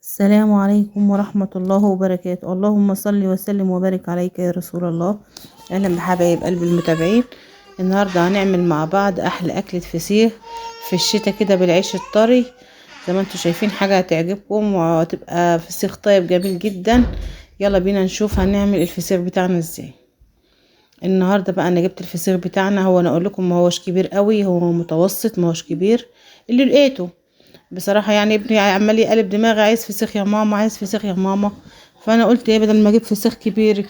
السلام عليكم ورحمة الله وبركاته. اللهم صل وسلم وبارك عليك يا رسول الله. أهلا بحبايب قلب المتابعين. النهاردة هنعمل مع بعض أحلى أكلة فسيخ في الشتاء كده بالعيش الطري. زي ما انتوا شايفين حاجة هتعجبكم وهتبقى فسيخ طيب جميل جدا. يلا بينا نشوف هنعمل الفسيخ بتاعنا ازاي. النهاردة بقى انا جبت الفسيخ بتاعنا، هو انا اقول لكم ما هوش كبير قوي، هو متوسط ما هوش كبير اللي لقيته. بصراحة يعني ابني عمال يقلب دماغي، عايز فسيخ يا ماما، عايز فسيخ يا ماما. فانا قلت ايه، بدل ما اجيب فسيخ كبير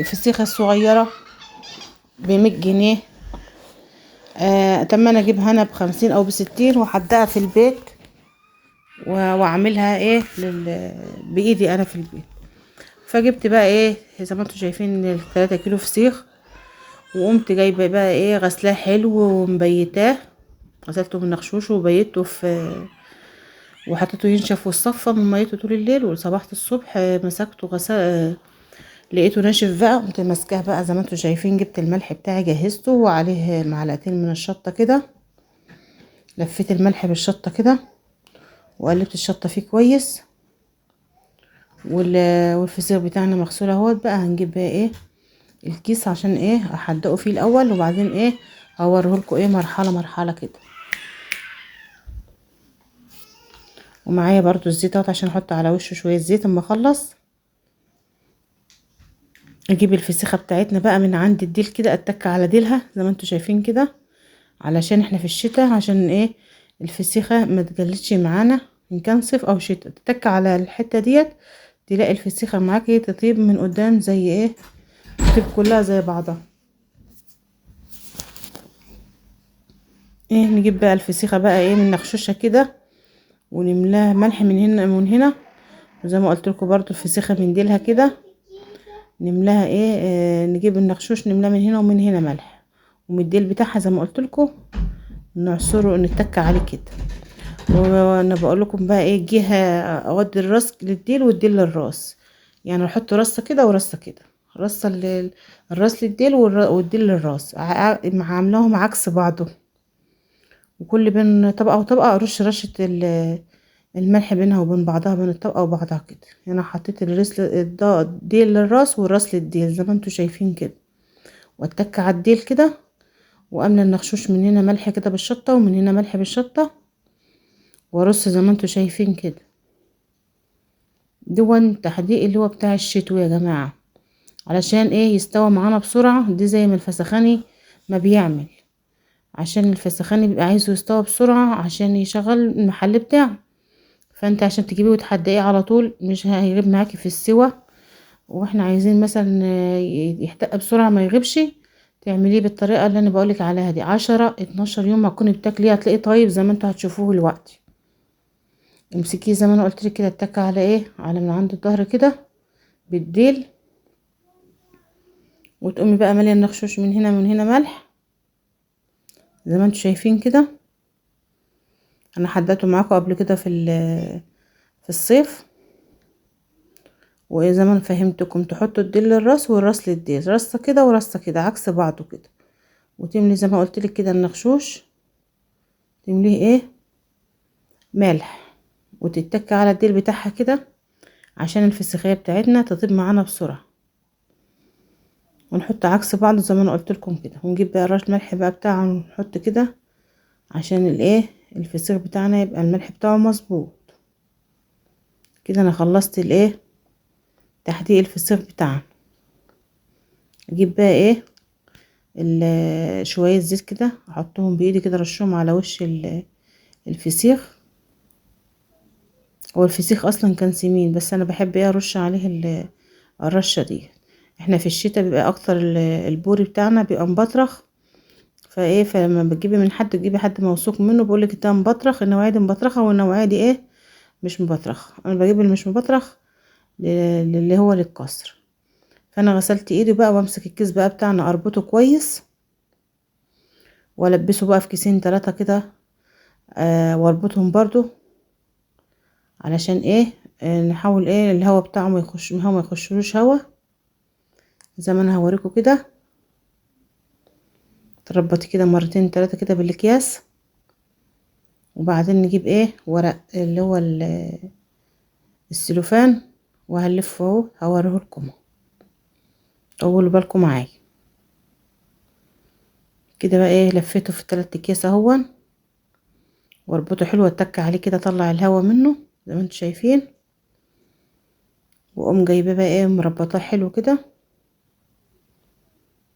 فسيخة الصغيرة ب100 جنيه، طب ما انا اجيبها انا ب50 او ب60 واحدقها في البيت واعملها ايه بايدي انا في البيت. فجبت بقى ايه زي ما انتوا شايفين 3 كيلو فسيخ، وقمت جايبه بقى ايه غسلاه حلو ومبيتاه. غسلته من نخشوشه وبيته وحطيته ينشف والصفى من ميته طول الليل، وصبحت الصبح مسكته غسل، لقيته ناشف بقى. قمت ماسكاه بقى زي ما انتوا شايفين، جبت الملح بتاعي جهزته وعليه معلقتين من الشطه كده، لفيت الملح بالشطه كده وقلبت الشطه فيه كويس. والفسيخ بتاعنا مغسول اهوت. بقى هنجيب بقى ايه الكيس عشان ايه احدقه فيه الاول، وبعدين ايه هوريهولكوا ايه مرحله مرحله كده. ومعايا برضو الزيت اهوت عشان احط على وشه شويه زيت اما اخلص. اجيب الفسيخه بتاعتنا بقى من عند الديل كده، اتك على ديلها زي ما انتوا شايفين كده، علشان احنا في الشتاء، عشان ايه الفسيخه ما تجلدش معانا ان كان صيف او شتاء. تتك على الحته ديت تلاقي الفسيخه معاكي تطيب من قدام، زي ايه تطيب كلها زي بعضها. ايه نجيب بقى الفسيخه بقى ايه من نخشوشها كده، ونملاها ملح من هنا ومن هنا. وزي ما قلت لكم برضو الفسيخه من ديلها كده نملاها ايه، نجيب النخشوش نملاه من هنا ومن هنا ملح، ومن الديل بتاعها زي ما قلت لكم نعصره نتك عليه كده. وانا بقول لكم بقى ايه جهه اودي الراس للديل والديل للراس، يعني احط رصه كده ورصه كده، رصه الراس للديل والديل للراس، عاملاهم عكس بعضه. وكل بين طبقه وطبقه ارش رشه الملح بينها وبين بعضها، بين الطبقه وبعضها كده. هنا حطيت الديل للراس والراس للديل زي ما انتوا شايفين كده، واتك على الديل كده، واملى النخشوش من هنا ملح كده بالشطه ومن هنا ملح بالشطه، وارص زي ما انتوا شايفين كده. دون تحديق اللي هو بتاع الشتوي يا جماعه، علشان ايه يستوى معانا بسرعه. دي زي ما الفسخاني ما بيعمل، عشان الفسخاني بيبقى عايزه يستوى بسرعه عشان يشغل المحل بتاعه. فانت عشان تجيبيه وتحدقيه على طول مش هيغيب معاكي في السوا، واحنا عايزين مثلا يحتق بسرعه ما يغيبش، تعمليه بالطريقه اللي انا بقولك عليها دي. 10 12 يوم ما تكوني بتاكليه هتلاقيه طيب زي ما انتوا هتشوفوه دلوقتي. امسكيه زي ما انا قلت لك كده، اتكي على ايه على من عند الظهر كده بالديل، وتقومي بقى ماليه النخشوش من هنا من هنا ملح زي ما انتوا شايفين كده. انا حددته معاكم قبل كده في الصيف. وزي ما انا فهمتكم تحطوا الديل للراس والراس للديل، رصه كده ورصه كده عكس بعضه كده، وتملي زي ما قلت لك كده النخشوش تمليه ايه ملح، وتتك على الديل بتاعها كده عشان الفسيخيه بتاعتنا تطيب معانا بسرعه. ونحط عكس بعض زي ما انا قلت لكم كده، ونجيب بقى رش ملح بقى بتاعه ونحط كده عشان الايه الفسيخ بتاعنا يبقى الملح بتاعه مظبوط كده. انا خلصت الايه تحديق الفسيخ بتاعنا. اجيب بقى ايه شويه زيت كده احطهم بايدي كده، رشهم على وش الفسيخ. هو الفسيخ اصلا كان سمين، بس انا بحب ايه ارش عليه الرشه دي. احنا في الشتاء بيبقى اكتر البوري بتاعنا بيبقى مبطرخ. فايه فلما بتجيبي من حد تجيبي حد موثوق منه بيقولك ده مبطرخ، النوعيه دي مبطرخه والنوعيه دي ايه مش مبطرخ. انا بجيب اللي مش مبطرخ اللي هو للكسر. فانا غسلت ايدي بقى، وامسك الكيس بقى بتاعنا اربطه كويس، والبسه بقى في كيسين 3 كده، واربطهم برضو علشان ايه نحاول ايه الهواء بتاعه ما يخشلوش هوا زي ما انا هوريكم كده. تربطي كده مرتين 3 كده بالاكياس، وبعدين نجيب ايه ورق اللي هو السلوفان وهلفه اهو هوريه لكم. طولوا بالكم معايا كده بقى ايه. لفيته في 3 اكياس اهو، واربطه حلو واتك عليه كده اطلع الهواء منه زي ما انتم شايفين. واقوم جايباه بقى ايه مربطاه حلو كده،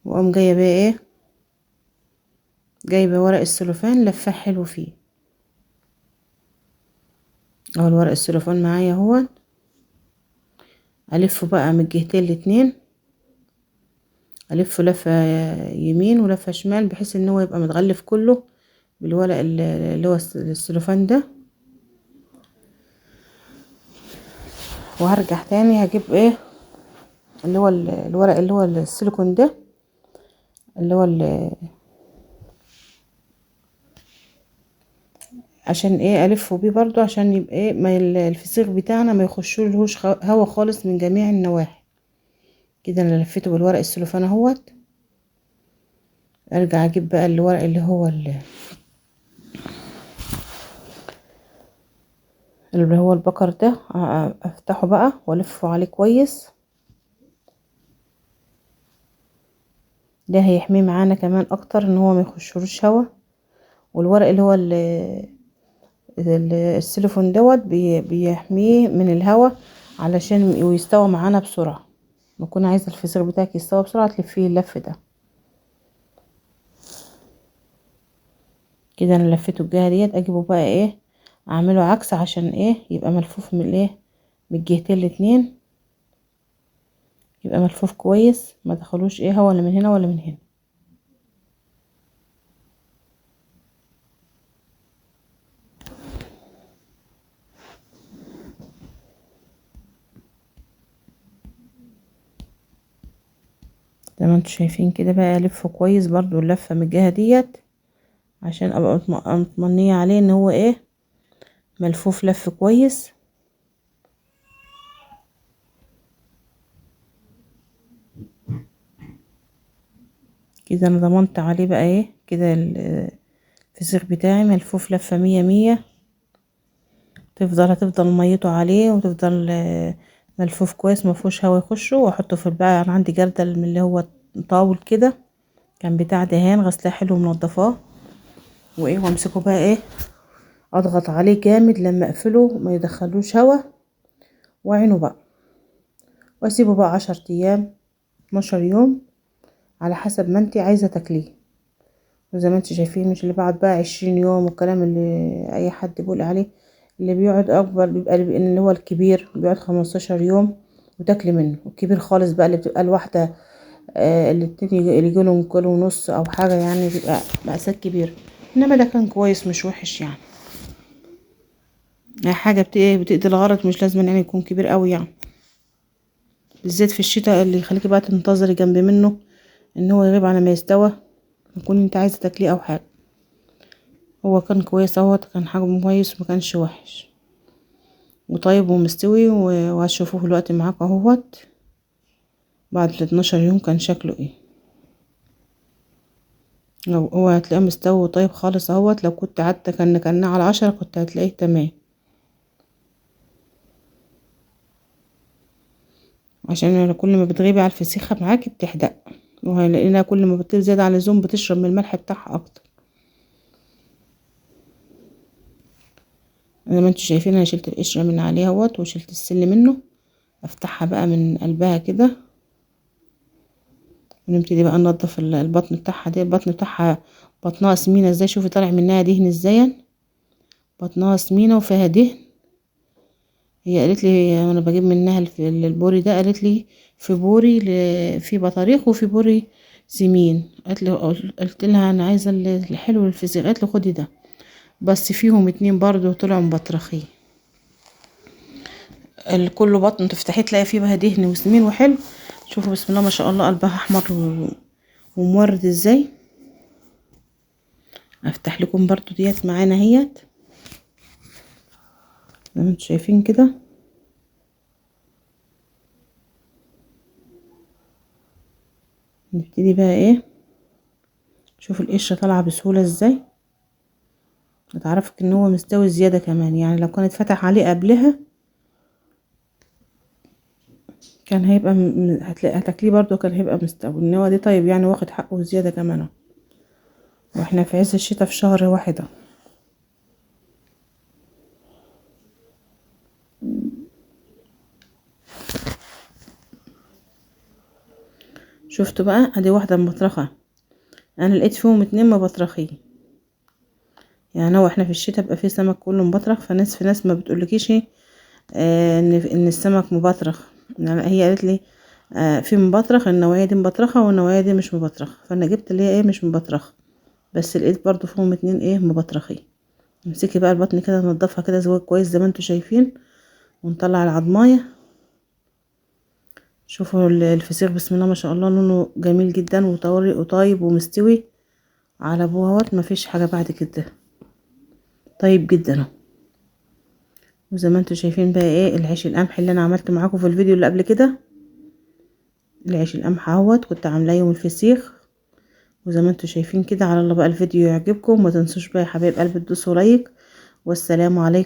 واقوم جايه بقى ايه جايبه ورق السلوفان لفاه حلو فيه اهو. الورق السلوفان معايا اهو، الفه بقى من الجهتين الاتنين، الفه لفه يمين ولفه شمال بحيث ان هو يبقى متغلف كله بالورق اللي هو السلوفان ده. وهرجع تاني هجيب ايه اللي هو الورق اللي هو السيليكون ده، اللي هو عشان ايه الفه بيه برضو، عشان يبقى ايه ما الفسيخ بتاعنا ما يخشولهوش هوا خالص من جميع النواحي. كده انا لفيته بالورق السلوفان اهوت. ارجع اجيب بقى الورق اللي هو البكر ده، افتحه بقى والفه عليه كويس. ده هيحميه معانا كمان اكتر ان هو ما يخشلوش هوا. والورق اللي هو السيليفون دوت بيحميه من الهوا علشان يستوى معانا بسرعة. نكون عايزة الفسيخ بتاعك يستوى بسرعة تلفيه اللف ده. كده انا لفيته الجهة ديت، اجيبه بقى ايه اعمله عكس عشان ايه يبقى ملفوف من الايه من الجهتين الاتنين، يبقى ملفوف كويس ما دخلوش ايه هوا ولا من هنا ولا من هنا. زي ما انتوا شايفين كده بقى الفه كويس برضو اللفة من الجهة ديت عشان ابقى مطمنية عليه ان هو ايه ملفوف لف كويس. كده انا ضمنت عليه بقى ايه كده الفسيخ بتاعي ملفوف لفة مية مية. هتفضل ميته عليه وتفضل ملفوف كويس مفهوش هوا يخشه. واحطه في بقى انا عندي جردل من اللي هو طاول كده كان بتاع دهان غسلاه حلو ومنضفاه وايه، وامسكه بقى ايه اضغط عليه جامد لما اقفله ما يدخلوش هوا واعينه بقى، واسيبه بقى 10 ايام 12 يوم على حسب ما انتي عايزه تاكليه. وزي ما انتوا شايفين مش اللي بعد بقى 20 يوم والكلام اللي اي حد بيقول عليه. اللي بيقعد اكبر بيبقى اللي هو الكبير بيقعد 15 يوم وتاكلي منه. الكبير خالص بقى اللي بتبقى الواحدة الاتنين اللي يجيلهم كيلو ونص او حاجة يعني بيبقى مقاسات كبيرة. انما ده كان كويس مش وحش يعني. حاجة بتقضي الغرض، مش لازم يعني يكون كبير قوي يعني، بالذات في الشتاء اللي يخليكي بقى تنتظري جنب منه ان هو يغيب على ما يستوى يكون انت عايزة تاكليه او حاجة. هو كان كويس اهوت، كان حجمه كويس ومكانش وحش وطيب ومستوي. وهتشوفوه الوقت معاك اهوت بعد 12 يوم كان شكله ايه. لو هو هتلاقيه مستوي وطيب خالص اهوت. لو كنت قعدت كان على 10 كنت هتلاقيه تمام. عشان كل ما بتغيبي على الفسيخة معاكي بتحدق، وهنلاقينا كل ما بتطيب زيادة عن اللزوم بتشرب من الملح بتاعها اكتر. زي ما انتوا شايفين انا شلت القشرة من عليها اهوت وشلت السل منه. افتحها بقى من قلبها كده ونبتدي بقى ننضف البطن بتاعها. دي البطن بتاعها بطنها سمينة ازاي، شوفي طالع منها دهن ازاي، بطنها سمينة وفيها دهن. هي قالت لي وانا بجيب منها البوري ده، قالت لي في بوري في بطاريق وفي بوري سمين. قلت لها انا عايزه الحلو الفسيخ، قالت لي خدي ده. بس فيهم 2 برضو طلعوا مبطرخين. كل بطن تفتحيه تلاقي فيه بقى دهن وسمين وحلو. شوفوا بسم الله ما شاء الله قلبها احمر ومورد ازاي. افتح لكم برضو ديت معانا اهيت زي ما انتم شايفين كده. نبتدي بقى ايه، شوفوا القشره طالعه بسهوله ازاي. هتعرفك ان هو مستوي زياده كمان يعني، لو كانت فتح عليه قبلها كان هيبقى هتلاقي هتاكليه برضو كان هيبقى مستوي، انما دي طيب يعني واخد حقه زيادة كمان اهو. واحنا في عز الشتاء في شهر واحد اهو. شفتوا بقى ادي واحدة مبطرخة، انا لقيت فيهم 2 مبطرخين. يعني هو احنا في الشتاء بيبقى فيه سمك كله مبطرخ، فناس في ناس ما بتقولكيش ان السمك مبطرخ. يعني هي قالت لي في مبطرخ، النوعية دي مبطرخة والنوعية دي مش مبطرخة، فانا جبت اللي هي مش مبطرخة، بس لقيت برضو فيهم 2 مبطرخين. امسكي بقى البطن كده نضفها كده زواج كويس زي ما انتوا شايفين، ونطلع العضمايه. شوفوا الفسيخ بسم الله ما شاء الله لونه جميل جدا وطري وطيب ومستوي على ابوه اهوت، مفيش حاجه بعد كده، طيب جدا اهو. وزي ما انتوا شايفين بقى العيش القمح اللي انا عملته معاكم في الفيديو اللي قبل كده، العيش القمح اهوت كنت عاملاه يوم الفسيخ. وزي ما انتوا شايفين كده، على الله بقى الفيديو يعجبكم، ما تنسوش بقى يا حبايب قلبي تدوسوا لايك، والسلام عليكم.